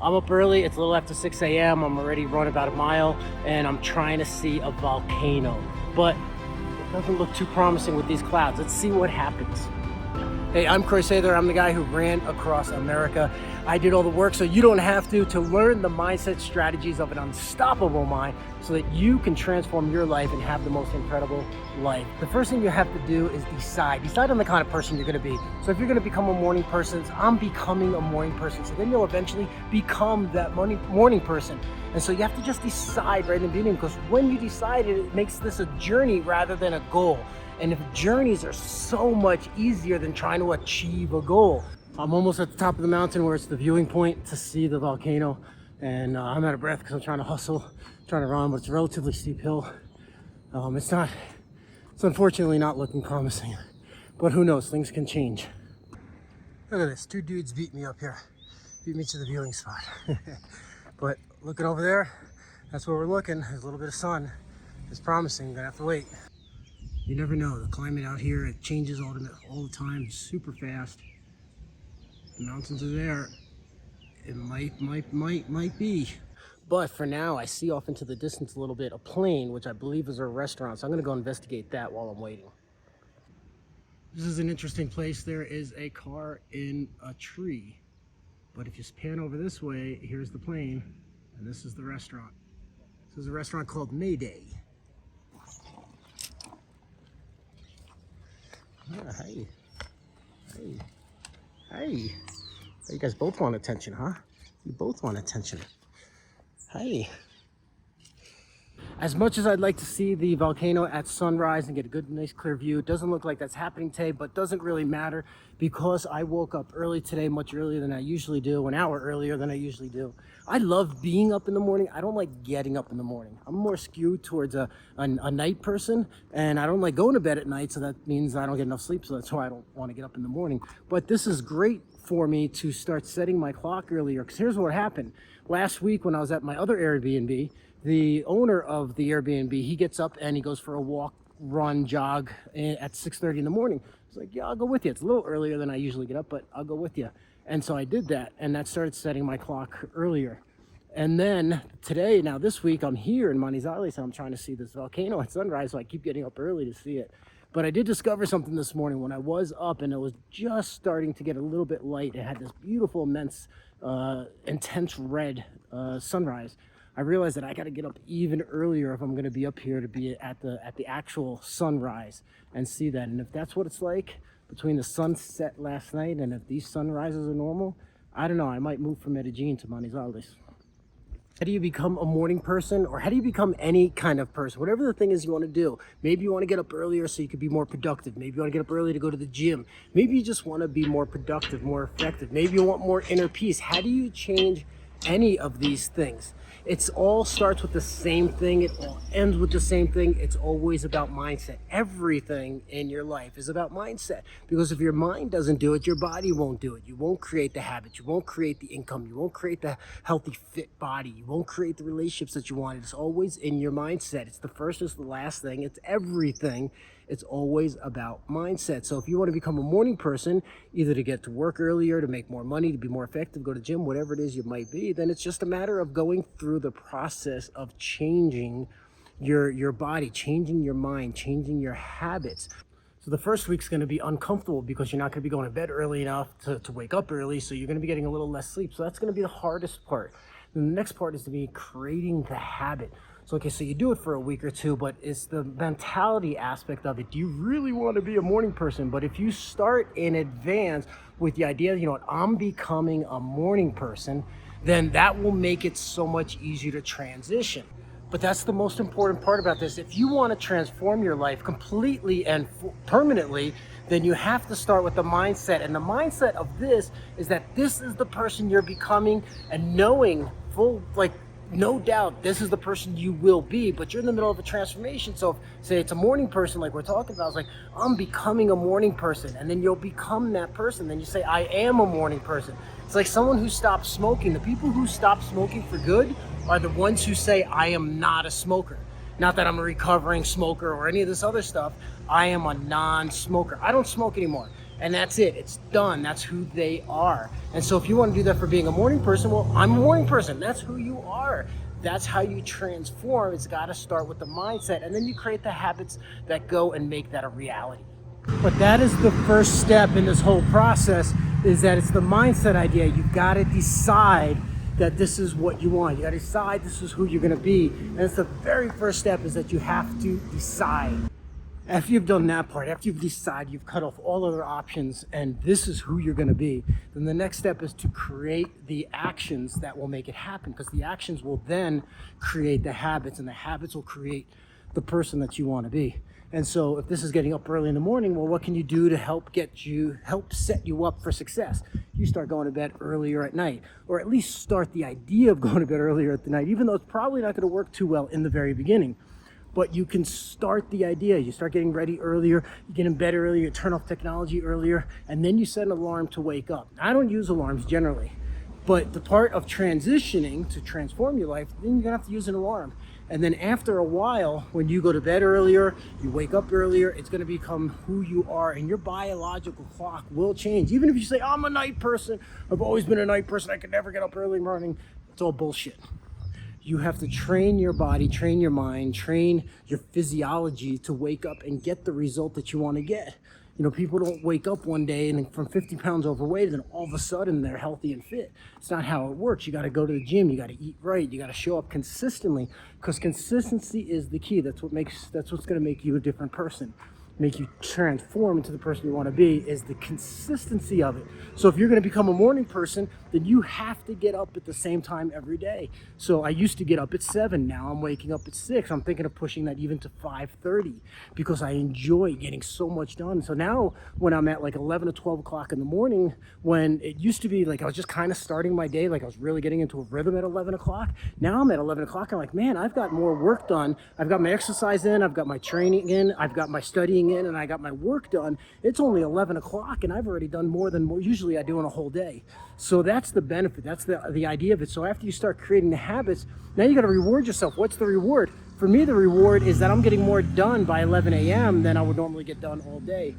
I'm up early, it's a little after 6 a.m. I'm already run about a mile and I'm trying to see a volcano. But it doesn't look too promising with these clouds. Let's see what happens. Hey, I'm Croix Sather. I'm the guy who ran across America. I did all the work so you don't have to learn the mindset strategies of an unstoppable mind so that you can transform your life and have the most incredible life. The first thing you have to do is decide on the kind of person you're going to be. So if you're going to become a morning person, I'm becoming a morning person. So then you'll eventually become that morning person. And so you have to just decide right in the beginning, because when you decide it makes this a journey rather than a goal. And if journeys are so much easier than trying to achieve a goal. I'm almost at the top of the mountain where it's the viewing point to see the volcano. And I'm out of breath because I'm trying to hustle, trying to run, but it's a relatively steep hill. It's unfortunately not looking promising, but who knows, things can change. Look at this, 2 dudes beat me up here. Beat me to the viewing spot. But looking over there, that's where we're looking. There's a little bit of sun. It's promising, gonna have to wait. You never know, the climate out here, it changes all the time, it's super fast. The mountains are there. It might be. But for now, I see off into the distance a little bit, a plane, which I believe is a restaurant. So I'm gonna go investigate that while I'm waiting. This is an interesting place. There is a car in a tree. But if you pan over this way, here's the plane, and this is the restaurant. This is a restaurant called Mayday. Yeah, hey. You guys both want attention, huh? You both want attention. Hey. As much as I'd like to see the volcano at sunrise and get a good, nice, clear view, it doesn't look like that's happening today, but doesn't really matter because I woke up early today, much earlier than I usually do, an hour earlier than I usually do. I love being up in the morning. I don't like getting up in the morning. I'm more skewed towards a night person, and I don't like going to bed at night, so that means I don't get enough sleep, so that's why I don't want to get up in the morning. But this is great for me to start setting my clock earlier, because here's what happened. Last week when I was at my other Airbnb, the owner of the Airbnb, he gets up and he goes for a walk, run, jog at 6:30 in the morning. He's like, yeah, I'll go with you. It's a little earlier than I usually get up, but I'll go with you. And so I did that, and that started setting my clock earlier. And then today, now this week, I'm here in Manizales, and I'm trying to see this volcano at sunrise, so I keep getting up early to see it. But I did discover something this morning when I was up, and it was just starting to get a little bit light. It had this beautiful, immense, intense red sunrise. I realized that I got to get up even earlier if I'm going to be up here to be at the actual sunrise and see that. And if that's what it's like between the sunset last night and if these sunrises are normal, I don't know. I might move from Medellin to Manizales. How do you become a morning person, or how do you become any kind of person? Whatever the thing is you want to do. Maybe you want to get up earlier so you could be more productive. Maybe you want to get up early to go to the gym. Maybe you just want to be more productive, more effective. Maybe you want more inner peace. How do you change any of these things? It's all starts with the same thing. It all ends with the same thing. It's always about mindset. Everything in your life is about mindset, because if your mind doesn't do it, your body won't do it. You won't create the habits. You won't create the income. You won't create the healthy, fit body. You won't create the relationships that you want. It's always in your mindset. It's the first, it's the last thing. It's everything. It's always about mindset. So if you want to become a morning person, either to get to work earlier, to make more money, to be more effective, go to the gym, whatever it is you might be, then it's just a matter of going through the process of changing your body, changing your mind, changing your habits. So the first week's going to be uncomfortable because you're not going to be going to bed early enough to wake up early, so you're going to be getting a little less sleep. So that's going to be the hardest part. And the next part is to be creating the habit. So, okay, so you do it for a week or two, but it's the mentality aspect of it. Do you really want to be a morning person? But if you start in advance with the idea, you know what, I'm becoming a morning person, then that will make it so much easier to transition. But that's the most important part about this. If you want to transform your life completely and permanently, then you have to start with the mindset. And the mindset of this is that this is the person you're becoming, and knowing no doubt this is the person you will be, but you're in the middle of a transformation. So if, say it's a morning person like we're talking about, it's like, I'm becoming a morning person, and then you'll become that person. Then you say, I am a morning person. It's like someone who stops smoking. The people who stop smoking for good are the ones who say, I am not a smoker. Not that I'm a recovering smoker or any of this other stuff. I am a non-smoker. I don't smoke anymore. And that's it, it's done, that's who they are. And so if you want to do that for being a morning person, well, I'm a morning person, that's who you are. That's how you transform. It's got to start with the mindset, and then you create the habits that go and make that a reality. But that is the first step in this whole process, is that it's the mindset idea. You've got to decide that this is what you want. You got to decide this is who you're going to be. And it's the very first step, is that you have to decide. After you've done that part, after you've decided, you've cut off all other options, and this is who you're going to be, then the next step is to create the actions that will make it happen, because the actions will then create the habits, and the habits will create the person that you want to be. And so if this is getting up early in the morning, well, what can you do to help set you up for success? You start going to bed earlier at night, or at least start the idea of going to bed earlier at the night, even though it's probably not going to work too well in the very beginning. But you can start the idea. You start getting ready earlier, you get in bed earlier, you turn off technology earlier, and then you set an alarm to wake up. I don't use alarms generally, but the part of transitioning to transform your life, then you're gonna have to use an alarm. And then after a while, when you go to bed earlier, you wake up earlier, it's gonna become who you are, and your biological clock will change. Even if you say, I'm a night person, I've always been a night person, I could never get up early in the morning, it's all bullshit. You have to train your body, train your mind, train your physiology to wake up and get the result that you want to get. You know, people don't wake up one day and from 50 pounds overweight and then all of a sudden they're healthy and fit. It's not how it works. You got to go to the gym. You got to eat right. You got to show up consistently, because consistency is the key. That's what's going to make you a different person, make you transform into the person you want to be, is the consistency of it. So if you're going to become a morning person, then you have to get up at the same time every day. So I used to get up at 7, now I'm waking up at 6. I'm thinking of pushing that even to 5:30, because I enjoy getting so much done. So now when I'm at like 11 or 12 o'clock in the morning, when it used to be like I was just kind of starting my day, like I was really getting into a rhythm at 11 o'clock, now I'm at 11 o'clock, I'm like, man, I've got more work done. I've got my exercise in, I've got my training in, I've got my studying in, and I got my work done. It's only 11 o'clock and I've already done more than usually I do in a whole day. So that's the benefit, that's the idea of it. So after you start creating the habits, now you got to reward yourself. What's the reward? For me, the reward is that I'm getting more done by 11 a.m. than I would normally get done all day.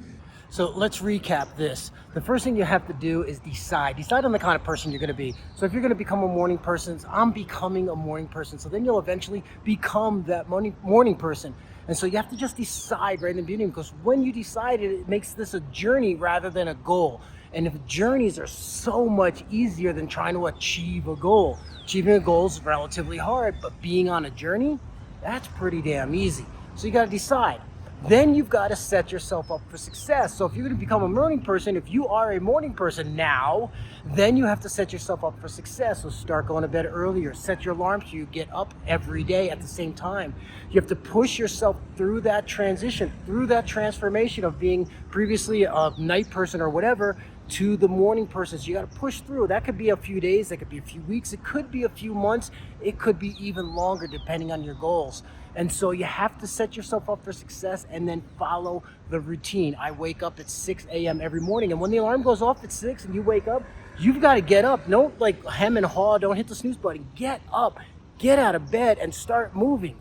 So let's recap this. The first thing you have to do is decide on the kind of person you're going to be. So if you're going to become a morning person, I'm becoming a morning person. So then you'll eventually become that morning person. And so you have to just decide right in the beginning, because when you decide it, it makes this a journey rather than a goal. And if journeys are so much easier than trying to achieve a goal. Achieving a goal is relatively hard, but being on a journey, that's pretty damn easy. So you got to decide. Then you've got to set yourself up for success. So if you're going to become a morning person, if you are a morning person now, then you have to set yourself up for success. So start going to bed earlier. Set your alarm so you get up every day at the same time. You have to push yourself through that transition, through that transformation of being previously a night person or whatever to the morning person. So you got to push through. That could be a few days, that could be a few weeks, it could be a few months, it could be even longer depending on your goals. And so you have to set yourself up for success and then follow the routine. I wake up at 6 a.m. every morning, and when the alarm goes off at 6 and you wake up, you've got to get up. Don't like hem and haw, don't hit the snooze button. Get up, get out of bed and start moving.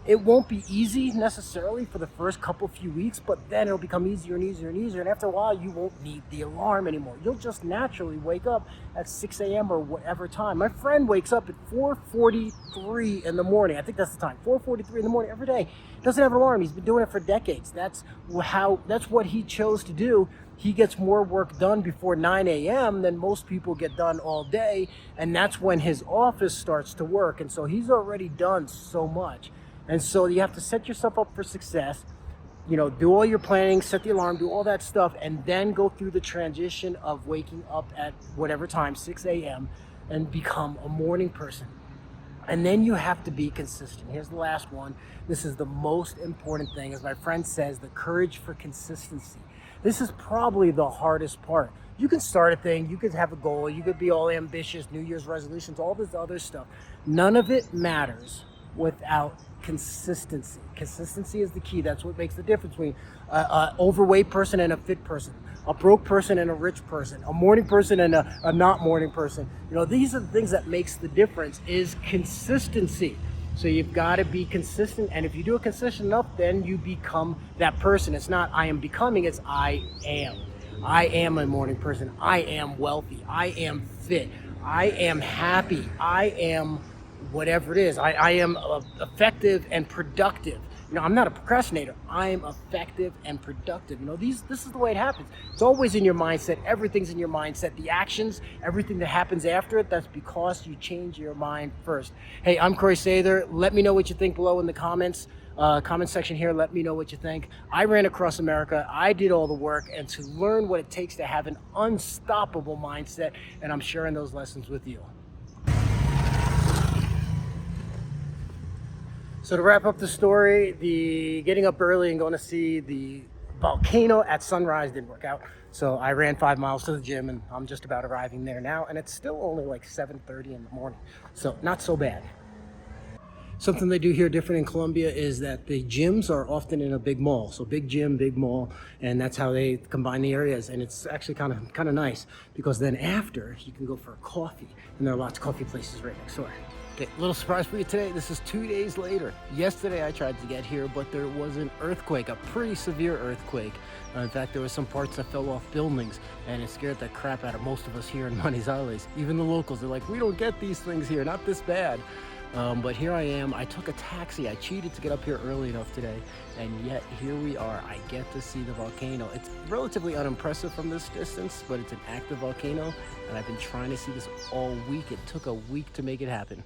It won't be easy necessarily for the first few weeks, but then it'll become easier and easier and easier. And after a while, you won't need the alarm anymore. You'll just naturally wake up at 6 a.m. or whatever time. My friend wakes up at 4:43 in the morning. I think that's the time, 4:43 in the morning every day. Doesn't have an alarm. He's been doing it for decades. That's what he chose to do. He gets more work done before 9 a.m. than most people get done all day. And that's when his office starts to work. And so he's already done so much. And so you have to set yourself up for success, do all your planning, set the alarm, do all that stuff, and then go through the transition of waking up at whatever time, 6 a.m., and become a morning person. And then you have to be consistent. Here's the last one. This is the most important thing. As my friend says, the courage for consistency. This is probably the hardest part. You can start a thing, you could have a goal, you could be all ambitious, New Year's resolutions, all this other stuff. None of it matters without consistency. Consistency is the key. That's what makes the difference between an overweight person and a fit person, a broke person and a rich person, a morning person and a not morning person. These are the things that makes the difference, is consistency. So you've got to be consistent, and if you do it consistent enough, then you become that person. It's not I am becoming, it's I am. I am a morning person. I am wealthy. I am fit. I am happy. I am whatever it is. I am effective and productive. I'm not a procrastinator. I am effective and productive. This is the way it happens. It's always in your mindset. Everything's in your mindset. The actions, everything that happens after it, that's because you change your mind first. Hey, I'm Croix Sather. Let me know what you think below in the comments. Comment section here. Let me know what you think. I ran across America. I did all the work, and to learn what it takes to have an unstoppable mindset, and I'm sharing those lessons with you. So to wrap up the story, the getting up early and going to see the volcano at sunrise didn't work out. So I ran 5 miles to the gym, and I'm just about arriving there now, and it's still only like 7:30 in the morning. So not so bad. Something they do here different in Colombia is that the gyms are often in a big mall. So big gym, big mall, and that's how they combine the areas. And it's actually kind of nice, because then after you can go for a coffee, and there are lots of coffee places right next door. Okay, little surprise for you today. This is 2 days later. Yesterday I tried to get here, but there was an earthquake, a pretty severe earthquake. In fact, there were some parts that fell off buildings, and it scared the crap out of most of us here in Manizales. Even the locals, they're like, we don't get these things here, not this bad. But here I am. I took a taxi. I cheated to get up here early enough today, and yet here we are. I get to see the volcano. It's relatively unimpressive from this distance, but it's an active volcano, and I've been trying to see this all week. It took a week to make it happen.